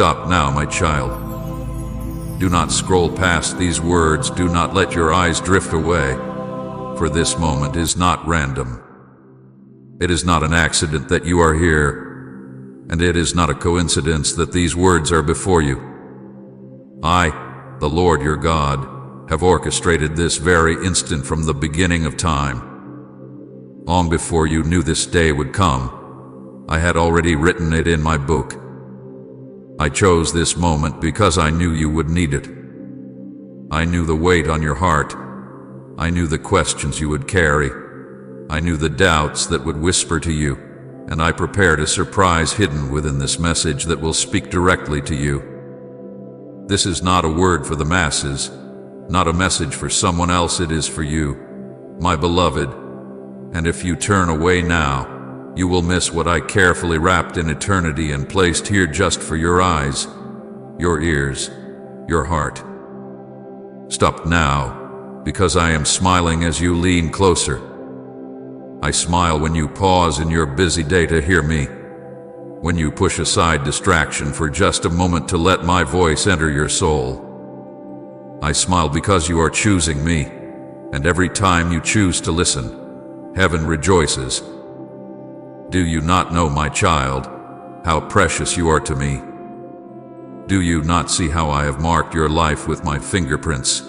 stop now, my child. Do not scroll past these words. Do not let your eyes drift away, for this moment is not random. It is not an accident that you are here, and it is not a coincidence that these words are before you. I, the Lord your God, have orchestrated this very instant from the beginning of time. Long before you knew this day would come, I had already written it in my book. I chose this moment because I knew you would need it. I knew the weight on your heart. I knew the questions you would carry. I knew the doubts that would whisper to you, and I prepared a surprise hidden within this message that will speak directly to you. This is not a word for the masses, not a message for someone else. It is for you, my beloved. And if you turn away now, you will miss what I carefully wrapped in eternity and placed here just for your eyes, your ears, your heart. Stop now, because I am smiling as you lean closer. I smile when you pause in your busy day to hear me, when you push aside distraction for just a moment to let my voice enter your soul. I smile because you are choosing me, and every time you choose to listen, heaven rejoices. Do you not know, my child, how precious you are to me? Do you not see how I have marked your life with my fingerprints,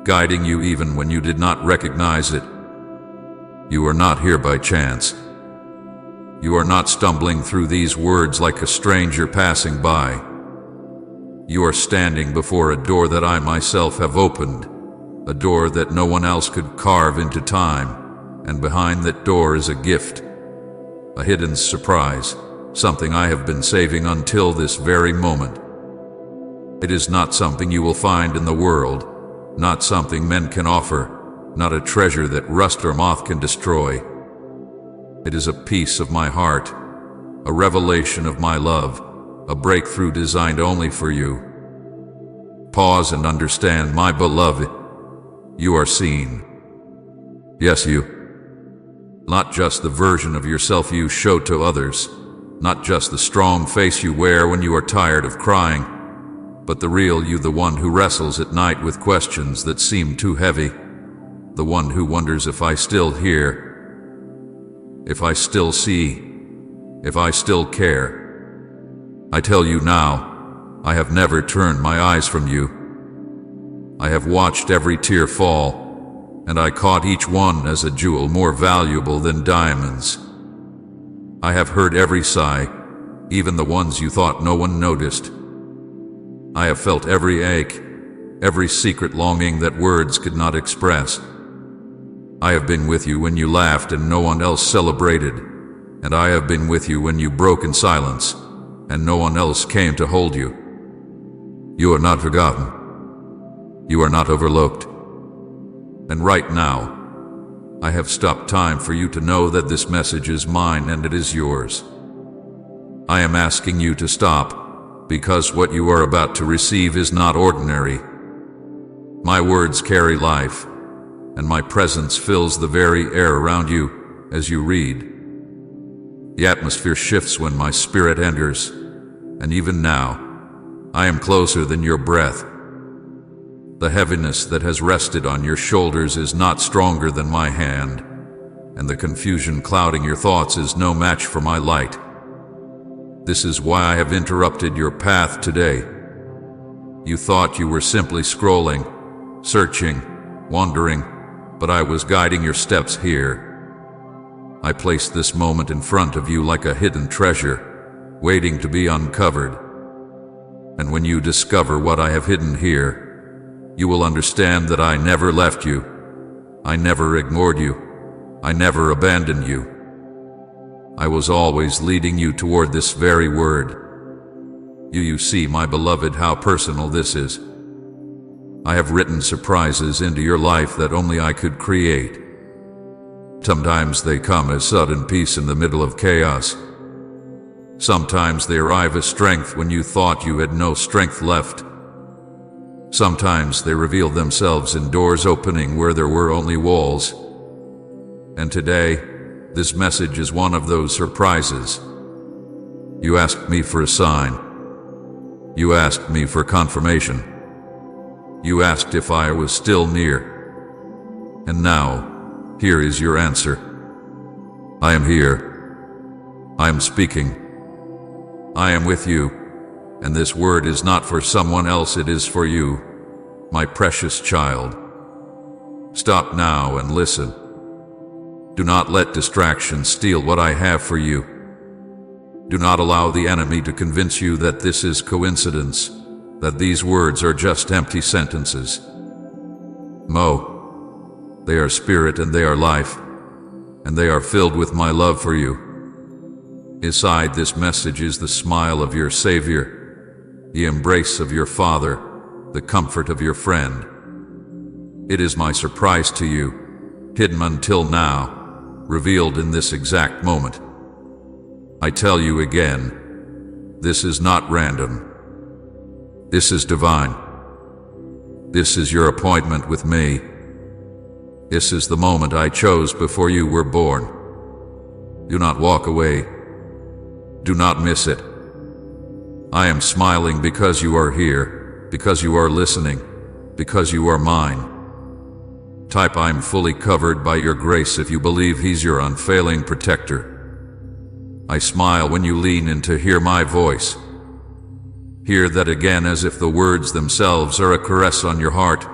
guiding you even when you did not recognize it? You are not here by chance. You are not stumbling through these words like a stranger passing by. You are standing before a door that I myself have opened, a door that no one else could carve into time, and behind that door is a gift. A hidden surprise, something I have been saving until this very moment. It is not something you will find in the world, not something men can offer, not a treasure that rust or moth can destroy. It is a piece of my heart, a revelation of my love, a breakthrough designed only for you. Pause and understand, my beloved. You are seen. Yes, you. Not just the version of yourself you show to others, not just the strong face you wear when you are tired of crying, but the real you, the one who wrestles at night with questions that seem too heavy, the one who wonders if I still hear, if I still see, if I still care. I tell you now, I have never turned my eyes from you. I have watched every tear fall, and I caught each one as a jewel more valuable than diamonds. I have heard every sigh, even the ones you thought no one noticed. I have felt every ache, every secret longing that words could not express. I have been with you when you laughed and no one else celebrated, and I have been with you when you broke in silence, and no one else came to hold you. You are not forgotten. You are not overlooked. And right now, I have stopped time for you to know that this message is mine and it is yours. I am asking you to stop, because what you are about to receive is not ordinary. My words carry life, and my presence fills the very air around you as you read. The atmosphere shifts when my spirit enters, and even now, I am closer than your breath. The heaviness that has rested on your shoulders is not stronger than my hand, and the confusion clouding your thoughts is no match for my light. This is why I have interrupted your path today. You thought you were simply scrolling, searching, wandering, but I was guiding your steps here. I placed this moment in front of you like a hidden treasure, waiting to be uncovered. And when you discover what I have hidden here, you will understand that I never left you. I never ignored you. I never abandoned you. I was always leading you toward this very word. You see, my beloved, how personal this is. I have written surprises into your life that only I could create. Sometimes they come as sudden peace in the middle of chaos. Sometimes they arrive as strength when you thought you had no strength left. Sometimes they reveal themselves in doors opening where there were only walls. And today, this message is one of those surprises. You asked me for a sign. You asked me for confirmation. You asked if I was still near. And now, here is your answer. I am here. I am speaking. I am with you, and this word is not for someone else, it is for you, my precious child. Stop now and listen. Do not let distraction steal what I have for you. Do not allow the enemy to convince you that this is coincidence, that these words are just empty sentences. They are spirit and they are life, and they are filled with my love for you. Inside this message is the smile of your Savior, the embrace of your Father, the comfort of your friend. It is my surprise to you, hidden until now, revealed in this exact moment. I tell you again, this is not random. This is divine. This is your appointment with me. This is the moment I chose before you were born. Do not walk away. Do not miss it. I am smiling because you are here, because you are listening, because you are mine. Type I'm fully covered by your grace if you believe He's your unfailing protector. I smile when you lean in to hear my voice. Hear that again as if the words themselves are a caress on your heart.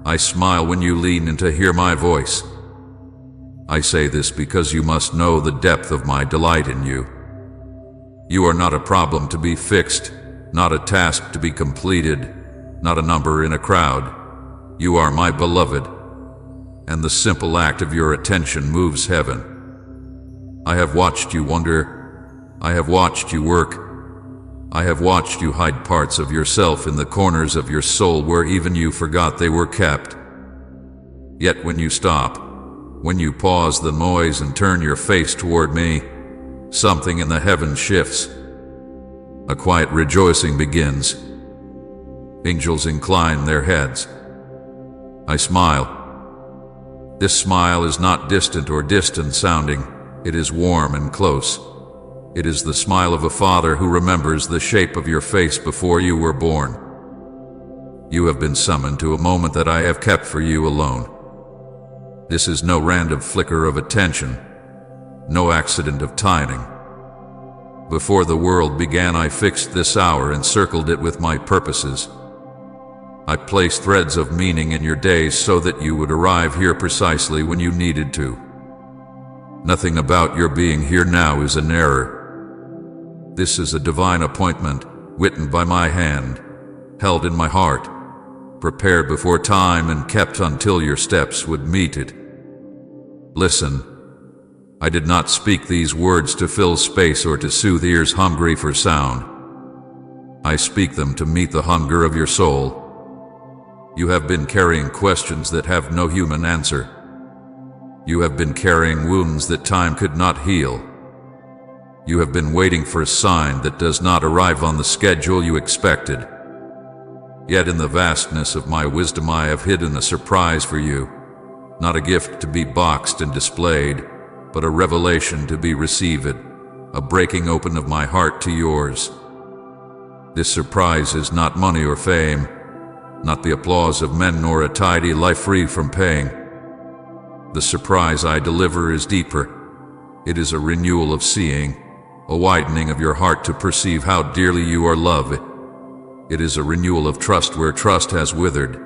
I smile when you lean in to hear my voice. I say this because you must know the depth of my delight in you. You are not a problem to be fixed, not a task to be completed, not a number in a crowd. You are my beloved, and the simple act of your attention moves heaven. I have watched you wonder. I have watched you work. I have watched you hide parts of yourself in the corners of your soul where even you forgot they were kept. Yet when you stop, when you pause the noise and turn your face toward me, something in the heavens shifts. A quiet rejoicing begins. Angels incline their heads. I smile. This smile is not distant or distant sounding. It is warm and close. It is the smile of a father who remembers the shape of your face before you were born. You have been summoned to a moment that I have kept for you alone. This is no random flicker of attention, no accident of timing. Before the world began, I fixed this hour and circled it with my purposes. I placed threads of meaning in your days so that you would arrive here precisely when you needed to. Nothing about your being here now is an error. This is a divine appointment, written by my hand, held in my heart, prepared before time and kept until your steps would meet it. Listen, I did not speak these words to fill space or to soothe ears hungry for sound. I speak them to meet the hunger of your soul. You have been carrying questions that have no human answer. You have been carrying wounds that time could not heal. You have been waiting for a sign that does not arrive on the schedule you expected. Yet in the vastness of my wisdom I have hidden a surprise for you, not a gift to be boxed and displayed, but a revelation to be received, a breaking open of my heart to yours. This surprise is not money or fame, not the applause of men nor a tidy life free from paying. The surprise I deliver is deeper. It is a renewal of seeing, a widening of your heart to perceive how dearly you are loved. It is a renewal of trust where trust has withered.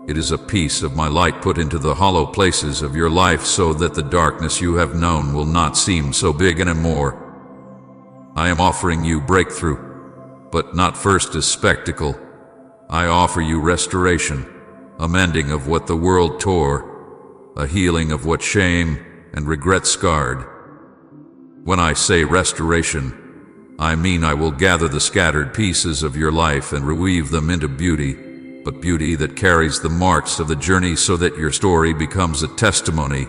It is a piece of my light put into the hollow places of your life so that the darkness you have known will not seem so big anymore. I am offering you breakthrough, but not first as spectacle. I offer you restoration, a mending of what the world tore, a healing of what shame and regret scarred. When I say restoration, I mean I will gather the scattered pieces of your life and reweave them into beauty, but beauty that carries the marks of the journey so that your story becomes a testimony,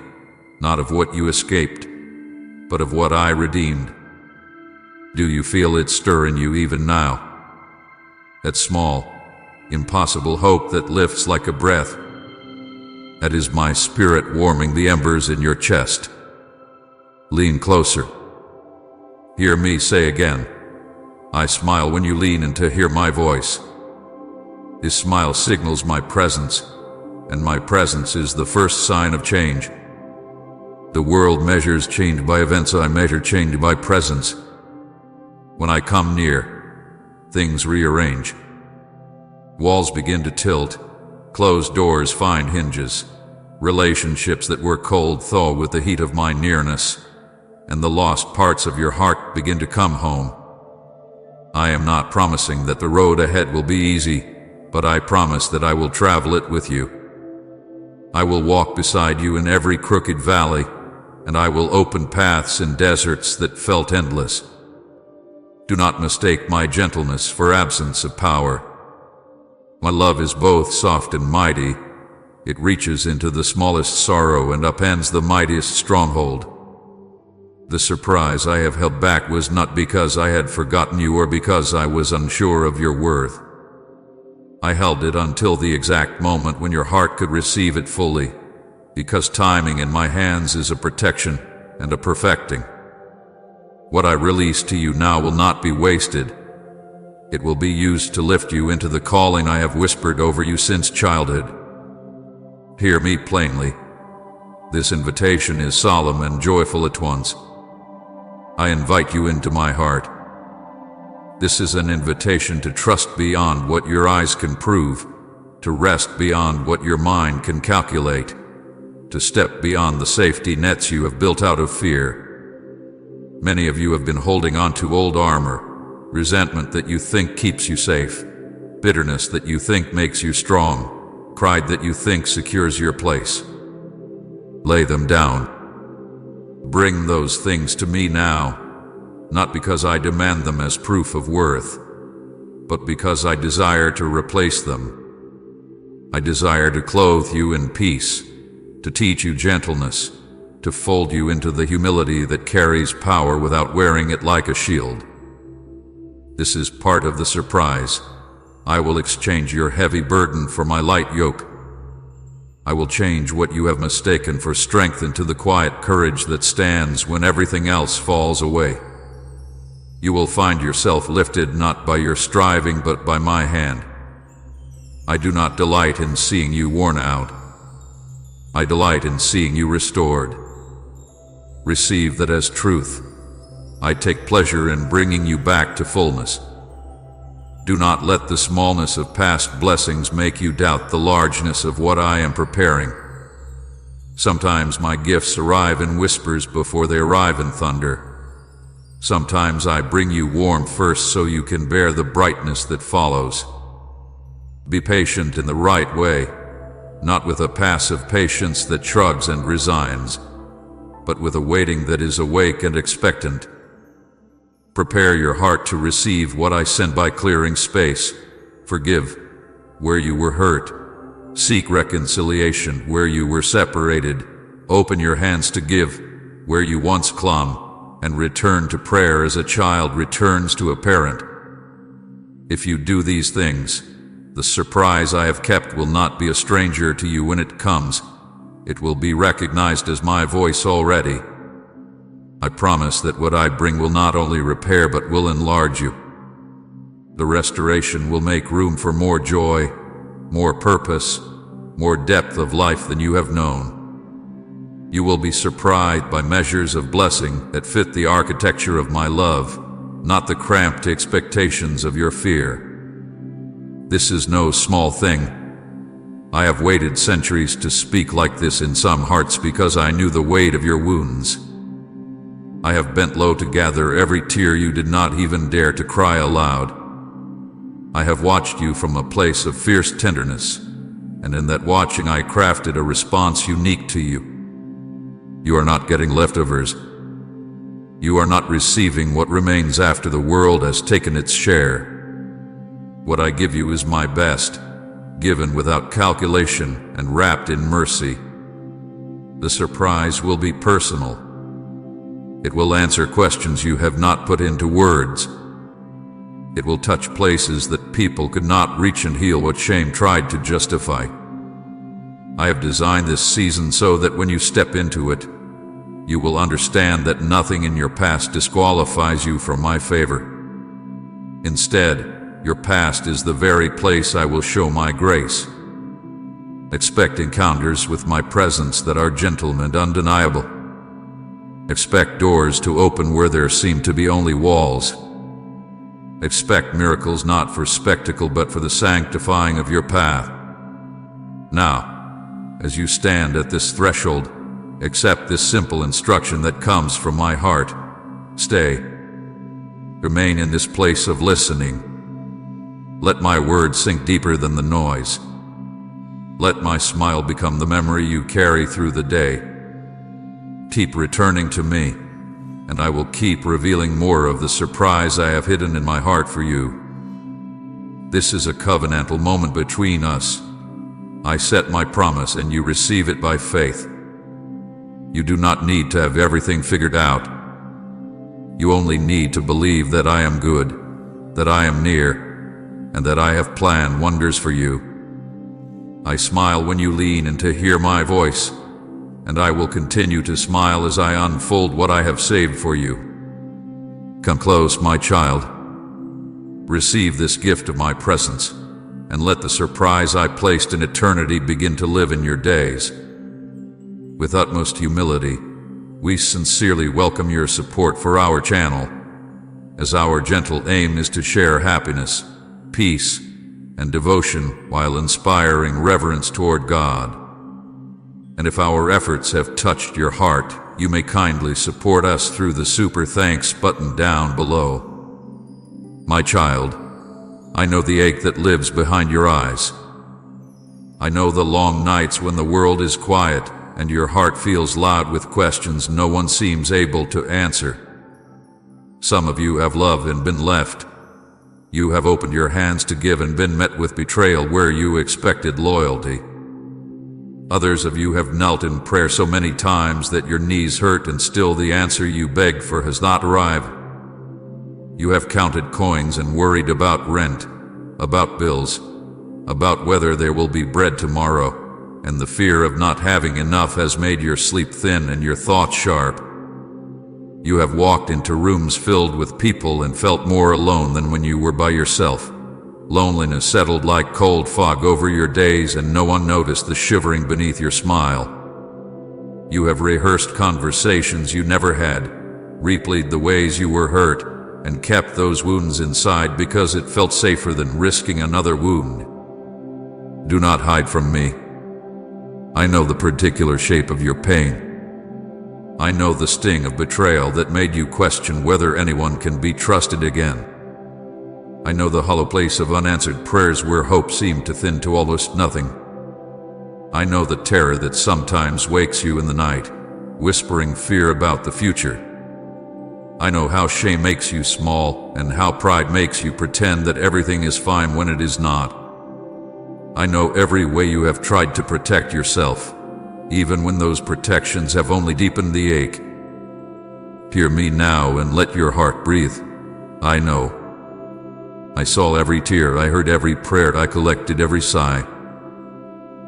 not of what you escaped, but of what I redeemed. Do you feel it stir in you even now? That small, impossible hope that lifts like a breath. That is my spirit warming the embers in your chest. Lean closer. Hear me say again, I smile when you lean in to hear my voice. This smile signals my presence, and my presence is the first sign of change. The world measures change by events, I measure change by presence. When I come near, things rearrange. Walls begin to tilt, closed doors find hinges, relationships that were cold thaw with the heat of my nearness, and the lost parts of your heart begin to come home. I am not promising that the road ahead will be easy, but I promise that I will travel it with you. I will walk beside you in every crooked valley, and I will open paths in deserts that felt endless. Do not mistake my gentleness for absence of power. My love is both soft and mighty. It reaches into the smallest sorrow and upends the mightiest stronghold. The surprise I have held back was not because I had forgotten you or because I was unsure of your worth. I held it until the exact moment when your heart could receive it fully, because timing in my hands is a protection and a perfecting. What I release to you now will not be wasted. It will be used to lift you into the calling I have whispered over you since childhood. Hear me plainly. This invitation is solemn and joyful at once. I invite you into my heart. This is an invitation to trust beyond what your eyes can prove, to rest beyond what your mind can calculate, to step beyond the safety nets you have built out of fear. Many of you have been holding on to old armor, resentment that you think keeps you safe, bitterness that you think makes you strong, pride that you think secures your place. Lay them down. Bring those things to me now, not because I demand them as proof of worth, but because I desire to replace them. I desire to clothe you in peace, to teach you gentleness, to fold you into the humility that carries power without wearing it like a shield. This is part of the surprise. I will exchange your heavy burden for my light yoke. I will change what you have mistaken for strength into the quiet courage that stands when everything else falls away. You will find yourself lifted not by your striving but by my hand. I do not delight in seeing you worn out. I delight in seeing you restored. Receive that as truth. I take pleasure in bringing you back to fullness. Do not let the smallness of past blessings make you doubt the largeness of what I am preparing. Sometimes my gifts arrive in whispers before they arrive in thunder. Sometimes I bring you warmth first so you can bear the brightness that follows. Be patient in the right way, not with a passive patience that shrugs and resigns, but with a waiting that is awake and expectant. Prepare your heart to receive what I send by clearing space. Forgive where you were hurt. Seek reconciliation where you were separated. Open your hands to give where you once clung, and return to prayer as a child returns to a parent. If you do these things, the surprise I have kept will not be a stranger to you when it comes. It will be recognized as my voice already. I promise that what I bring will not only repair but will enlarge you. The restoration will make room for more joy, more purpose, more depth of life than you have known. You will be surprised by measures of blessing that fit the architecture of my love, not the cramped expectations of your fear. This is no small thing. I have waited centuries to speak like this in some hearts because I knew the weight of your wounds. I have bent low to gather every tear you did not even dare to cry aloud. I have watched you from a place of fierce tenderness, and in that watching I crafted a response unique to you. You are not getting leftovers. You are not receiving what remains after the world has taken its share. What I give you is my best, given without calculation and wrapped in mercy. The surprise will be personal. It will answer questions you have not put into words. It will touch places that people could not reach and heal what shame tried to justify. I have designed this season so that when you step into it, you will understand that nothing in your past disqualifies you from my favor. Instead, your past is the very place I will show my grace. Expect encounters with my presence that are gentle and undeniable. Expect doors to open where there seem to be only walls. Expect miracles not for spectacle but for the sanctifying of your path. Now, as you stand at this threshold, accept this simple instruction that comes from my heart. Stay. Remain in this place of listening. Let my words sink deeper than the noise. Let my smile become the memory you carry through the day. Keep returning to me, and I will keep revealing more of the surprise I have hidden in my heart for you. This is a covenantal moment between us. I set my promise and you receive it by faith. You do not need to have everything figured out. You only need to believe that I am good, that I am near, and that I have planned wonders for you. I smile when you lean in to hear my voice, and I will continue to smile as I unfold what I have saved for you. Come close, my child. Receive this gift of my presence, and let the surprise I placed in eternity begin to live in your days. With utmost humility, we sincerely welcome your support for our channel, as our gentle aim is to share happiness, peace, and devotion while inspiring reverence toward God. And if our efforts have touched your heart, you may kindly support us through the Super Thanks button down below. My child, I know the ache that lives behind your eyes. I know the long nights when the world is quiet and your heart feels loud with questions no one seems able to answer. Some of you have loved and been left. You have opened your hands to give and been met with betrayal where you expected loyalty. Others of you have knelt in prayer so many times that your knees hurt and still the answer you begged for has not arrived. You have counted coins and worried about rent, about bills, about whether there will be bread tomorrow, and the fear of not having enough has made your sleep thin and your thoughts sharp. You have walked into rooms filled with people and felt more alone than when you were by yourself. Loneliness settled like cold fog over your days and no one noticed the shivering beneath your smile. You have rehearsed conversations you never had, replayed the ways you were hurt, and kept those wounds inside because it felt safer than risking another wound. Do not hide from me. I know the particular shape of your pain. I know the sting of betrayal that made you question whether anyone can be trusted again. I know the hollow place of unanswered prayers where hope seemed to thin to almost nothing. I know the terror that sometimes wakes you in the night, whispering fear about the future. I know how shame makes you small and how pride makes you pretend that everything is fine when it is not. I know every way you have tried to protect yourself, even when those protections have only deepened the ache. Hear me now and let your heart breathe. I know. I saw every tear, I heard every prayer, I collected every sigh.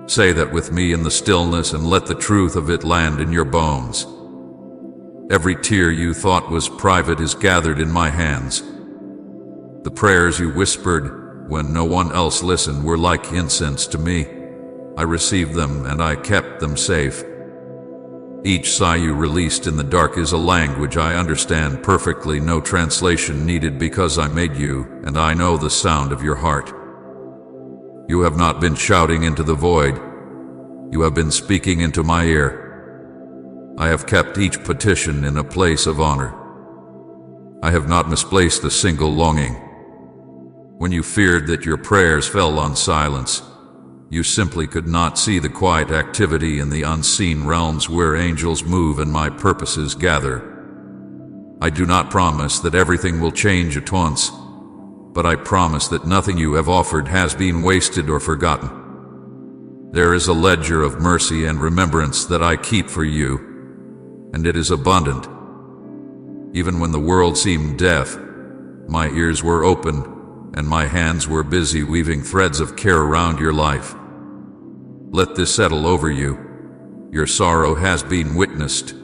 Say that with me in the stillness and let the truth of it land in your bones. Every tear you thought was private is gathered in my hands. The prayers you whispered when no one else listened were like incense to me. I received them and I kept them safe. Each sigh you released in the dark is a language I understand perfectly, no translation needed because I made you, and I know the sound of your heart. You have not been shouting into the void. You have been speaking into my ear. I have kept each petition in a place of honor. I have not misplaced a single longing. When you feared that your prayers fell on silence, you simply could not see the quiet activity in the unseen realms where angels move and my purposes gather. I do not promise that everything will change at once, but I promise that nothing you have offered has been wasted or forgotten. There is a ledger of mercy and remembrance that I keep for you, and it is abundant. Even when the world seemed deaf, my ears were open, and my hands were busy weaving threads of care around your life. Let this settle over you. Your sorrow has been witnessed.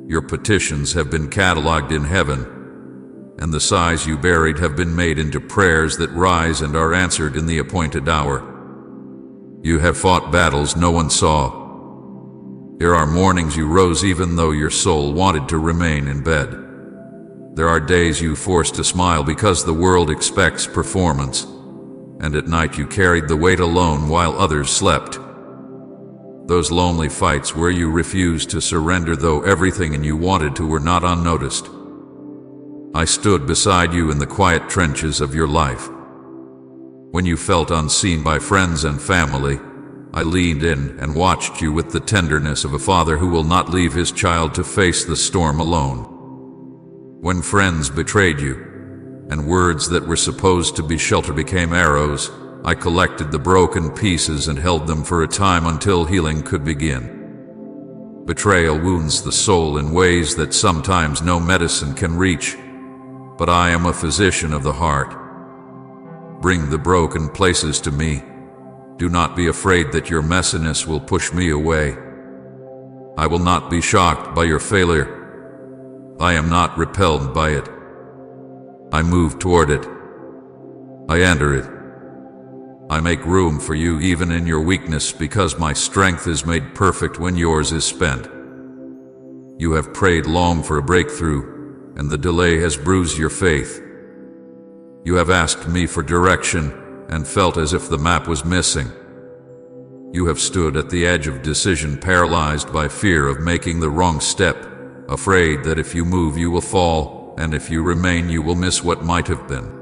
Your petitions have been cataloged in heaven. and the sighs you buried have been made into prayers that rise and are answered in the appointed hour. You have fought battles no one saw. There are mornings you rose even though your soul wanted to remain in bed. There are days you forced to smile because the world expects performance, and at night you carried the weight alone while others slept. Those lonely fights where you refused to surrender though everything in you wanted to were not unnoticed. I stood beside you in the quiet trenches of your life. When you felt unseen by friends and family, I leaned in and watched you with the tenderness of a father who will not leave his child to face the storm alone. When friends betrayed you, and words that were supposed to be shelter became arrows, I collected the broken pieces and held them for a time until healing could begin. Betrayal wounds the soul in ways that sometimes no medicine can reach, but I am a physician of the heart. Bring the broken places to me. Do not be afraid that your messiness will push me away. I will not be shocked by your failure. I am not repelled by it. I move toward it. I enter it. I make room for you even in your weakness because my strength is made perfect when yours is spent. You have prayed long for a breakthrough, and the delay has bruised your faith. You have asked me for direction and felt as if the map was missing. You have stood at the edge of decision, paralyzed by fear of making the wrong step, afraid that if you move you will fall, and if you remain you will miss what might have been.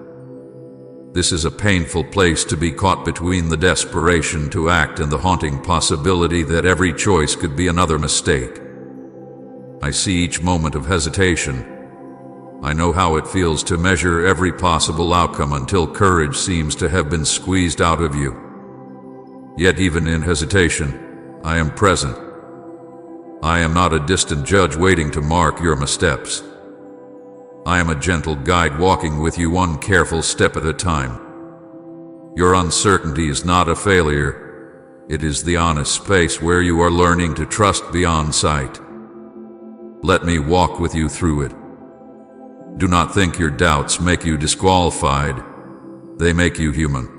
This is a painful place to be caught between the desperation to act and the haunting possibility that every choice could be another mistake. I see each moment of hesitation. I know how it feels to measure every possible outcome until courage seems to have been squeezed out of you. Yet even in hesitation, I am present. I am not a distant judge waiting to mark your missteps. I am a gentle guide walking with you one careful step at a time. Your uncertainty is not a failure. It is the honest space where you are learning to trust beyond sight. Let me walk with you through it. Do not think your doubts make you disqualified. They make you human.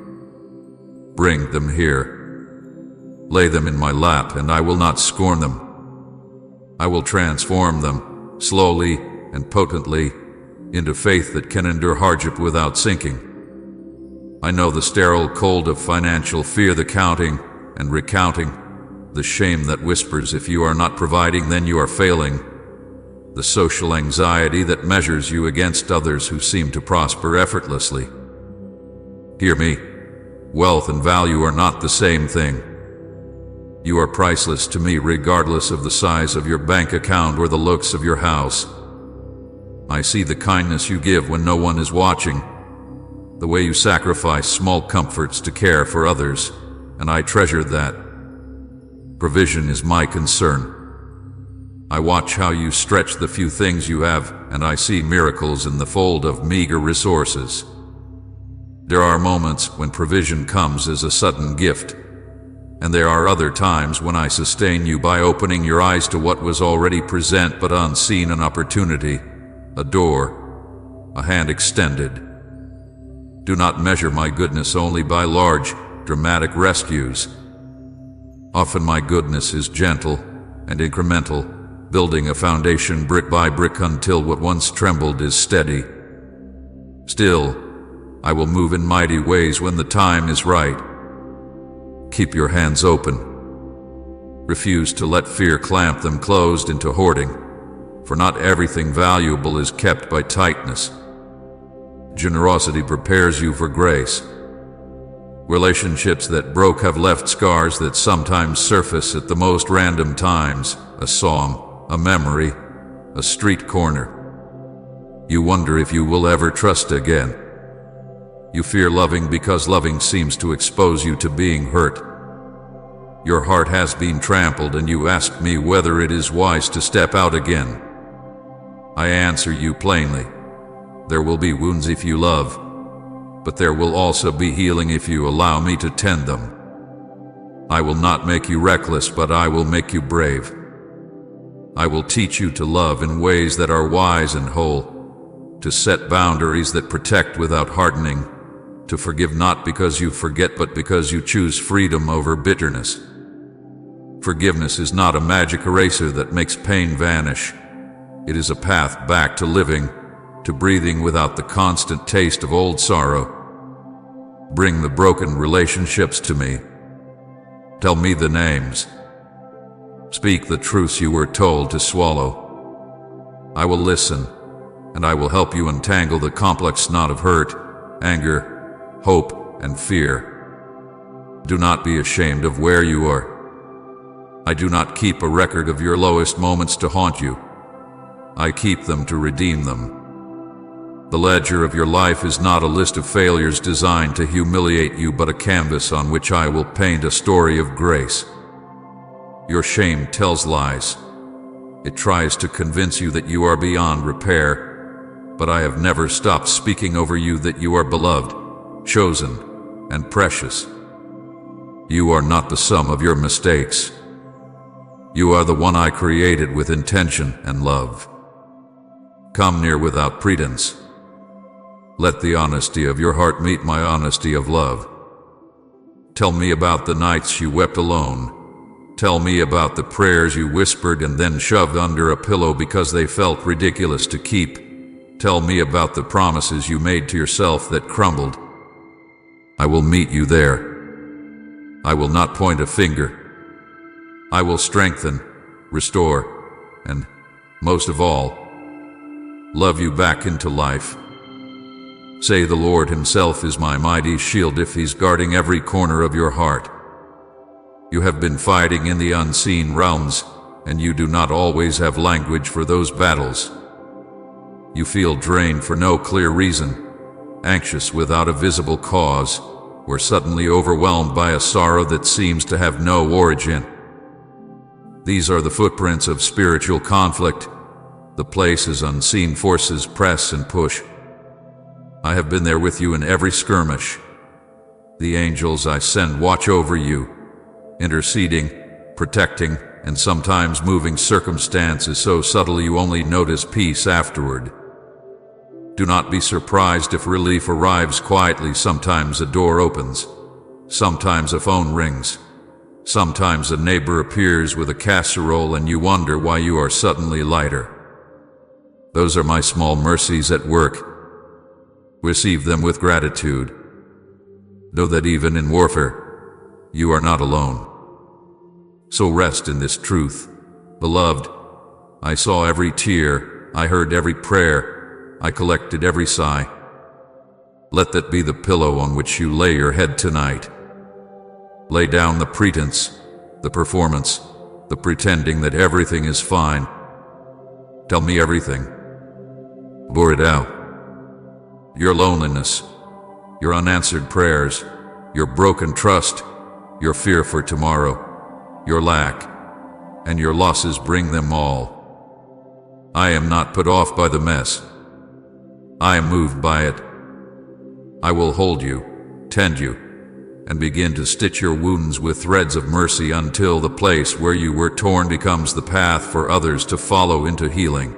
Bring them here. Lay them in my lap, and I will not scorn them. I will transform them, slowly and potently, into faith that can endure hardship without sinking. I know the sterile cold of financial fear, the counting and recounting, the shame that whispers if you are not providing then you are failing, the social anxiety that measures you against others who seem to prosper effortlessly. Hear me. Wealth and value are not the same thing. You are priceless to me regardless of the size of your bank account or the looks of your house. I see the kindness you give when no one is watching, the way you sacrifice small comforts to care for others, and I treasure that. Provision is my concern. I watch how you stretch the few things you have, and I see miracles in the fold of meager resources. There are moments when provision comes as a sudden gift, and there are other times when I sustain you by opening your eyes to what was already present but unseen, an opportunity, a door, a hand extended. Do not measure my goodness only by large, dramatic rescues. Often my goodness is gentle and incremental, building a foundation brick by brick until what once trembled is steady. Still, I will move in mighty ways when the time is right. Keep your hands open. Refuse to let fear clamp them closed into hoarding, for not everything valuable is kept by tightness. Generosity prepares you for grace. Relationships that broke have left scars that sometimes surface at the most random times, a song, a memory, a street corner. You wonder if you will ever trust again. You fear loving because loving seems to expose you to being hurt. Your heart has been trampled and you ask me whether it is wise to step out again. I answer you plainly. There will be wounds if you love, but there will also be healing if you allow me to tend them. I will not make you reckless, but I will make you brave. I will teach you to love in ways that are wise and whole, to set boundaries that protect without hardening, to forgive not because you forget but because you choose freedom over bitterness. Forgiveness is not a magic eraser that makes pain vanish. It is a path back to living, to breathing without the constant taste of old sorrow. Bring the broken relationships to me. Tell me the names. Speak the truths you were told to swallow. I will listen, and I will help you untangle the complex knot of hurt, anger, hope, and fear. Do not be ashamed of where you are. I do not keep a record of your lowest moments to haunt you. I keep them to redeem them. The ledger of your life is not a list of failures designed to humiliate you, but a canvas on which I will paint a story of grace. Your shame tells lies. It tries to convince you that you are beyond repair, but I have never stopped speaking over you that you are beloved, chosen, and precious. You are not the sum of your mistakes. You are the one I created with intention and love. Come near without pretense. Let the honesty of your heart meet my honesty of love. Tell me about the nights you wept alone. Tell me about the prayers you whispered and then shoved under a pillow because they felt ridiculous to keep. Tell me about the promises you made to yourself that crumbled. I will meet you there. I will not point a finger. I will strengthen, restore, and, most of all, love you back into life. Say the Lord himself is my mighty shield if he's guarding every corner of your heart. You have been fighting in the unseen realms, and you do not always have language for those battles. You feel drained for no clear reason, anxious without a visible cause, or suddenly overwhelmed by a sorrow that seems to have no origin. These are the footprints of spiritual conflict, the places unseen forces press and push. I have been there with you in every skirmish. The angels I send watch over you, interceding, protecting, and sometimes moving circumstances so subtly you only notice peace afterward. Do not be surprised if relief arrives quietly. Sometimes a door opens, sometimes a phone rings, sometimes a neighbor appears with a casserole and you wonder why you are suddenly lighter. Those are my small mercies at work. Receive them with gratitude. Know that even in warfare, you are not alone. So rest in this truth. Beloved, I saw every tear, I heard every prayer, I collected every sigh. Let that be the pillow on which you lay your head tonight. Lay down the pretense, the performance, the pretending that everything is fine. Tell me everything. Pour it out. Your loneliness, your unanswered prayers, your broken trust, your fear for tomorrow, your lack, and your losses, bring them all. I am not put off by the mess. I am moved by it. I will hold you, tend you, and begin to stitch your wounds with threads of mercy until the place where you were torn becomes the path for others to follow into healing.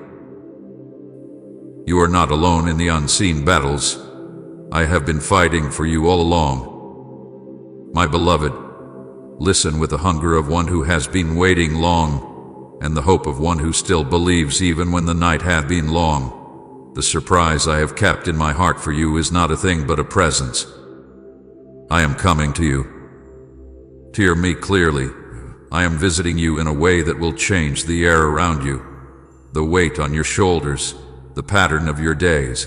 You are not alone in the unseen battles. I have been fighting for you all along. My beloved, listen with the hunger of one who has been waiting long, and the hope of one who still believes even when the night hath been long. The surprise I have kept in my heart for you is not a thing but a presence. I am coming to you. Hear me clearly. I am visiting you in a way that will change the air around you, the weight on your shoulders, the pattern of your days.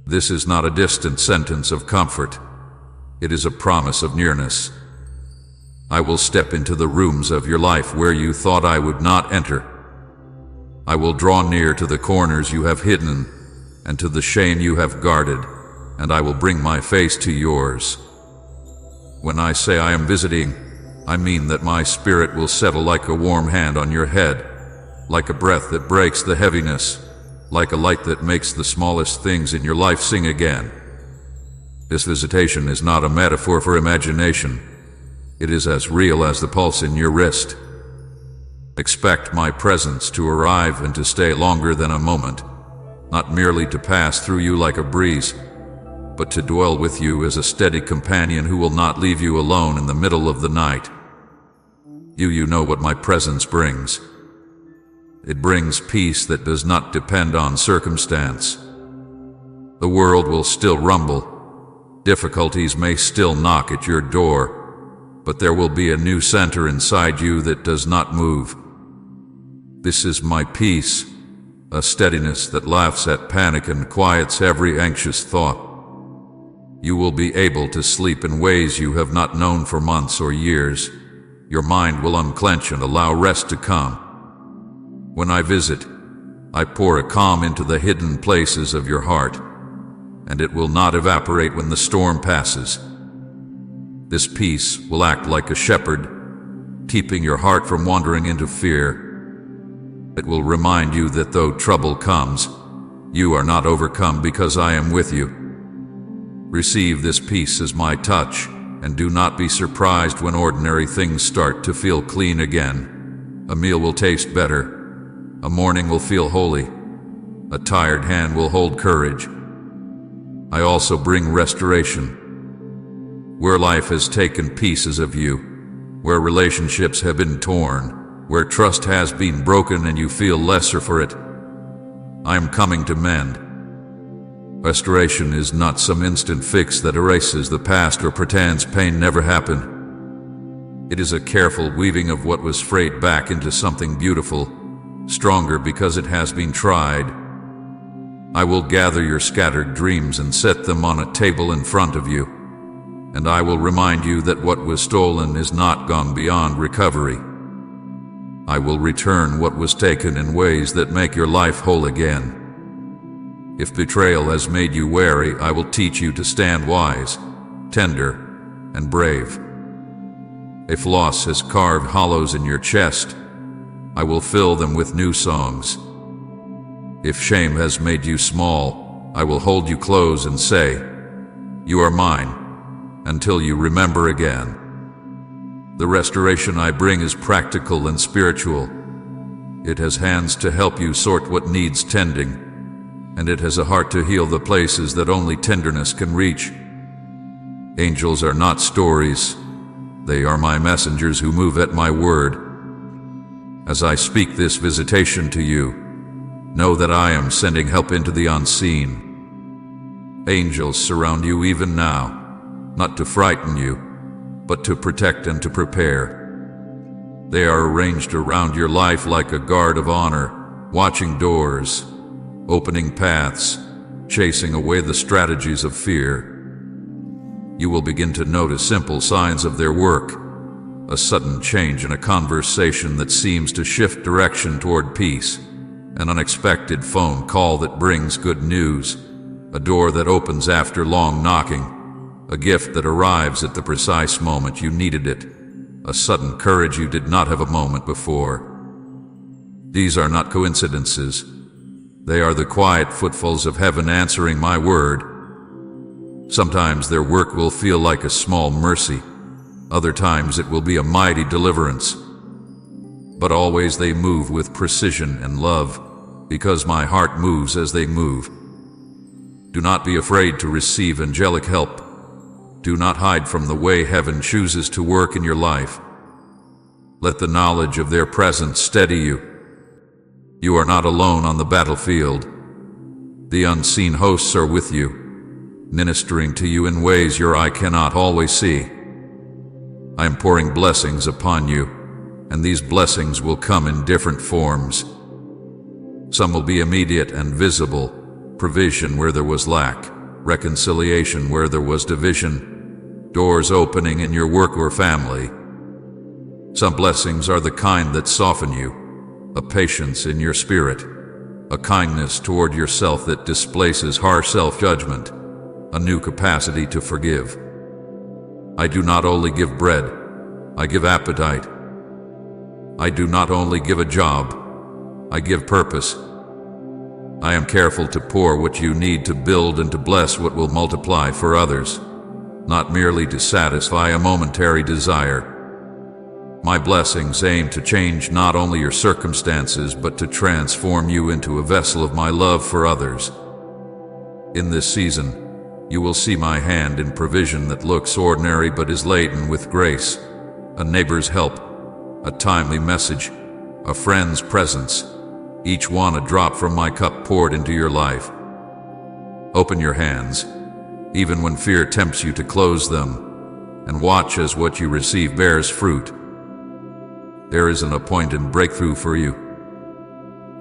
This is not a distant sentence of comfort. It is a promise of nearness. I will step into the rooms of your life where you thought I would not enter. I will draw near to the corners you have hidden and to the shame you have guarded, and I will bring my face to yours. When I say I am visiting, I mean that my spirit will settle like a warm hand on your head, like a breath that breaks the heaviness, like a light that makes the smallest things in your life sing again. This visitation is not a metaphor for imagination. It is as real as the pulse in your wrist. Expect my presence to arrive and to stay longer than a moment, not merely to pass through you like a breeze, but to dwell with you as a steady companion who will not leave you alone in the middle of the night. You know what my presence brings. It brings peace that does not depend on circumstance. The world will still rumble. Difficulties may still knock at your door, but there will be a new center inside you that does not move. This is my peace, a steadiness that laughs at panic and quiets every anxious thought. You will be able to sleep in ways you have not known for months or years. Your mind will unclench and allow rest to come. When I visit, I pour a calm into the hidden places of your heart, and it will not evaporate when the storm passes. This peace will act like a shepherd, keeping your heart from wandering into fear. It will remind you that though trouble comes, you are not overcome because I am with you. Receive this peace as my touch, and do not be surprised when ordinary things start to feel clean again. A meal will taste better. A morning will feel holy. A tired hand will hold courage. I also bring restoration. Where life has taken pieces of you, where relationships have been torn, where trust has been broken and you feel lesser for it, I am coming to mend. Restoration is not some instant fix that erases the past or pretends pain never happened. It is a careful weaving of what was frayed back into something beautiful, stronger because it has been tried. I will gather your scattered dreams and set them on a table in front of you, and I will remind you that what was stolen is not gone beyond recovery. I will return what was taken in ways that make your life whole again. If betrayal has made you wary, I will teach you to stand wise, tender, and brave. If loss has carved hollows in your chest, I will fill them with new songs. If shame has made you small, I will hold you close and say, "You are mine," until you remember again. The restoration I bring is practical and spiritual. It has hands to help you sort what needs tending, and it has a heart to heal the places that only tenderness can reach. Angels are not stories. They are my messengers who move at my word. As I speak this visitation to you, know that I am sending help into the unseen. Angels surround you even now, not to frighten you, but to protect and to prepare. They are arranged around your life like a guard of honor, watching doors, opening paths, chasing away the strategies of fear. You will begin to notice simple signs of their work, a sudden change in a conversation that seems to shift direction toward peace, an unexpected phone call that brings good news, a door that opens after long knocking, a gift that arrives at the precise moment you needed it, a sudden courage you did not have a moment before. These are not coincidences. They are the quiet footfalls of heaven answering my word. Sometimes their work will feel like a small mercy. Other times it will be a mighty deliverance. But always they move with precision and love, because my heart moves as they move. Do not be afraid to receive angelic help. Do not hide from the way heaven chooses to work in your life. Let the knowledge of their presence steady you. You are not alone on the battlefield. The unseen hosts are with you, ministering to you in ways your eye cannot always see. I am pouring blessings upon you, and these blessings will come in different forms. Some will be immediate and visible, provision where there was lack, reconciliation where there was division, doors opening in your work or family. Some blessings are the kind that soften you, a patience in your spirit, a kindness toward yourself that displaces harsh self-judgment, a new capacity to forgive. I do not only give bread, I give appetite. I do not only give a job, I give purpose. I am careful to pour what you need to build and to bless what will multiply for others, not merely to satisfy a momentary desire. My blessings aim to change not only your circumstances, but to transform you into a vessel of my love for others. In this season, you will see my hand in provision that looks ordinary but is laden with grace, a neighbor's help, a timely message, a friend's presence, each one a drop from my cup poured into your life. Open your hands, even when fear tempts you to close them, and watch as what you receive bears fruit. There is an appointed breakthrough for you.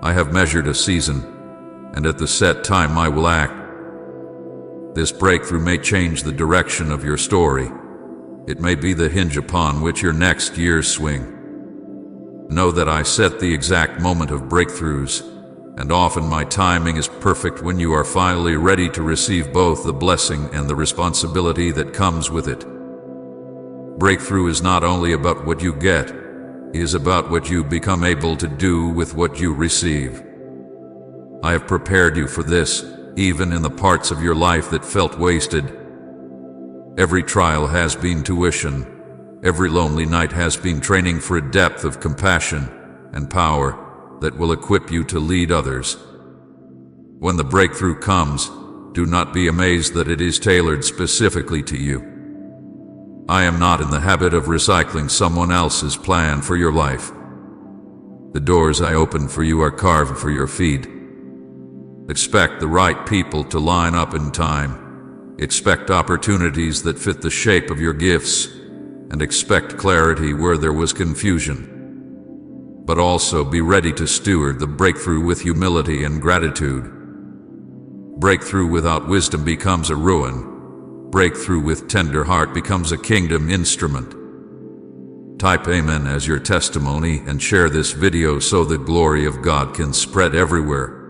I have measured a season, and at the set time I will act. This breakthrough may change the direction of your story. It may be the hinge upon which your next years swing. Know that I set the exact moment of breakthroughs, and often my timing is perfect when you are finally ready to receive both the blessing and the responsibility that comes with it. Breakthrough is not only about what you get, it is about what you become able to do with what you receive. I have prepared you for this, even in the parts of your life that felt wasted. Every trial has been tuition. Every lonely night has been training for a depth of compassion and power that will equip you to lead others. When the breakthrough comes, do not be amazed that it is tailored specifically to you. I am not in the habit of recycling someone else's plan for your life. The doors I open for you are carved for your feet. Expect the right people to line up in time. Expect opportunities that fit the shape of your gifts, and expect clarity where there was confusion. But also be ready to steward the breakthrough with humility and gratitude. Breakthrough without wisdom becomes a ruin. Breakthrough with tender heart becomes a kingdom instrument. Type Amen as your testimony and share this video so the glory of God can spread everywhere.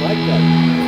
like that.